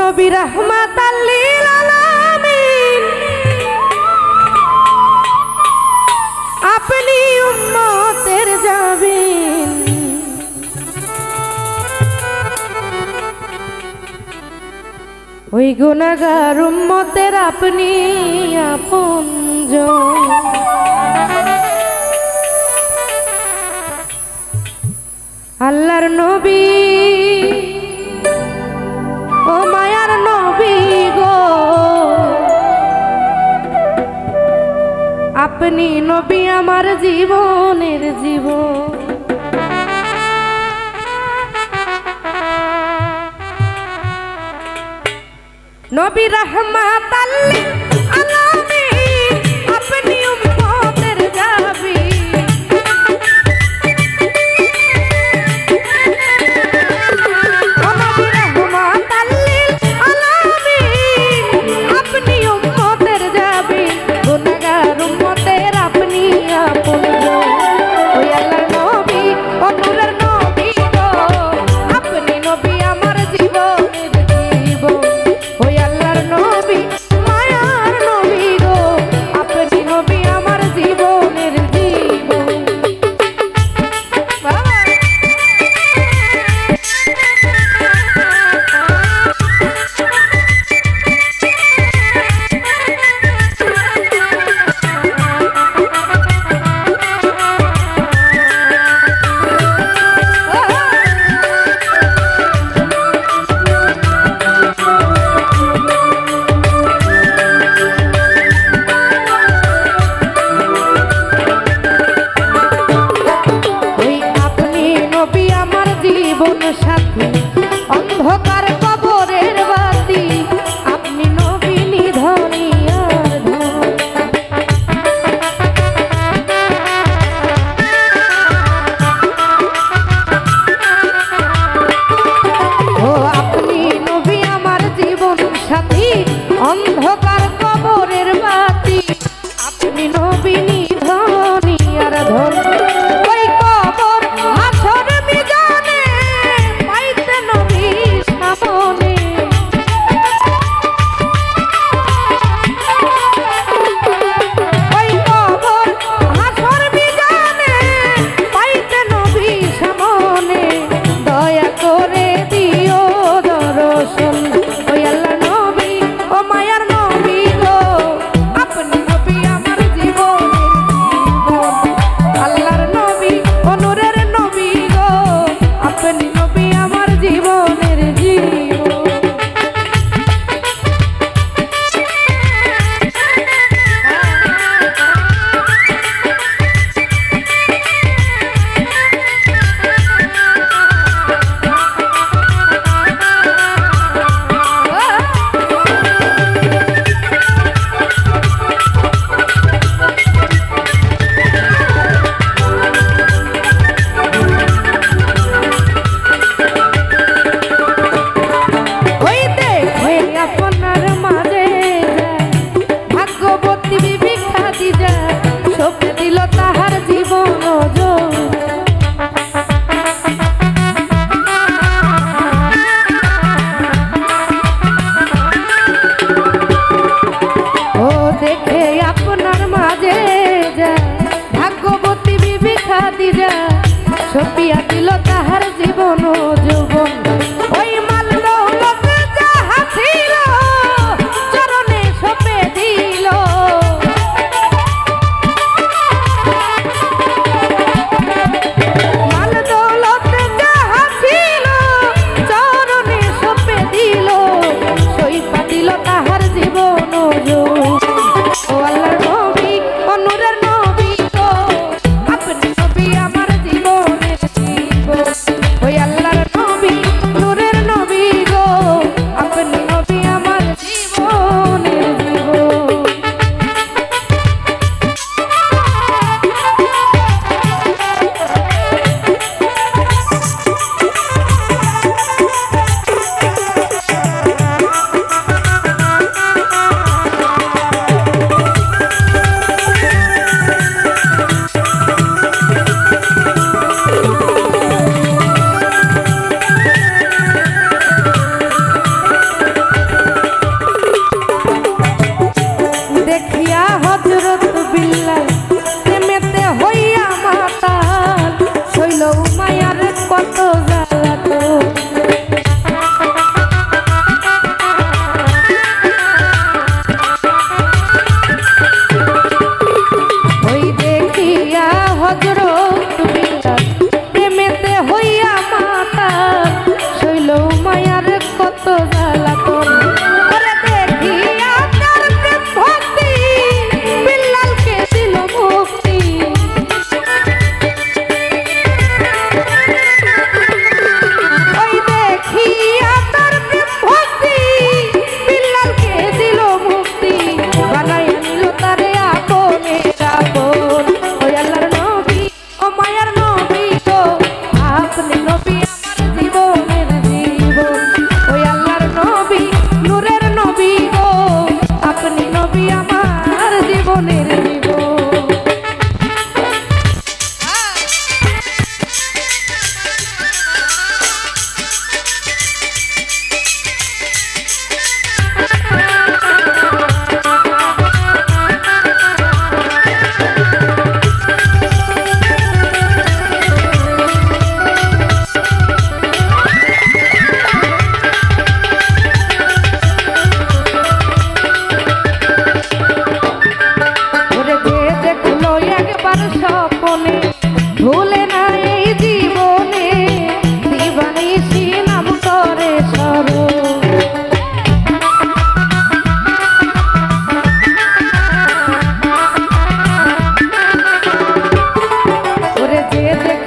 নবী রাহমাতাল লিল আলামিন আপনি উম্মতের জামিন। ওই গুনাহগার উম্মতের আপনি আপনজন। আল্লাহর নবী ও মায়ার নবী গো, আপনি নবী আমার জীবনের জীবন। নবী রাহমাতাল লিল আলামিন আপনি উম্মতের জামিন। নবী রাহমাতাল লিল আলামিন আপনি উম্মতের জামিন। গুনাহগার উম্মতের আপনি আপনজন। ওই আল্লাহর নবী ও নূরের নবী গো, আপনি নবী আমার জীবনের জীবন। ওই আল্লাহর নবী মায়ার নবী গো, আপনি নবী আমার জীবনের জীবন। বাবা জীবন সাথী অন্ধকার কবরের বাতি, আপনি নবী নিধনী আর ধন। ও আপনি নবী আমার জীবন সাথী অন্ধকার কবরের বাতি, আপনি নবী নিধনী আর ধন। ওই কবর হাসর মিজানে পাইতে নবী সামনে। ওই কবর হাসর মিজানে পাইতে নবী সামনে। দয়া করে দিও দর্শন। ওই আল্লাহ নবী ও মায়ার নবী গো, আপনি নবী আমার জীবনের জীবন। আল্লাহর নবী ও নূরের নবী গো, আপনি নবী আমার জীবনের জীবন। ওই দেখে আপনার মাঝে ভাগ্যবতী বিবি খাদিজা, সঁপে দিল তাহার জীবন ওজন। ও দেখে আপনার মাঝে ভাগ্যবতী বিবি খাদিজা, সঁপিয়া দিল তাহার জীবন ও যৌবন। ওই মাল দৌলত যাহা ছিল চরণে সঁপে দিল। মাল দৌলত যাহা ছিল চরণে সঁপে দিল, সইপা দিল তাহার জীবন ও যৌবন। ও আল্লাহর নবী ও নূরের নবী গো, আপনি নবী আমার জীবনের জীবন। ওই আল্লাহর নবী ওরে যে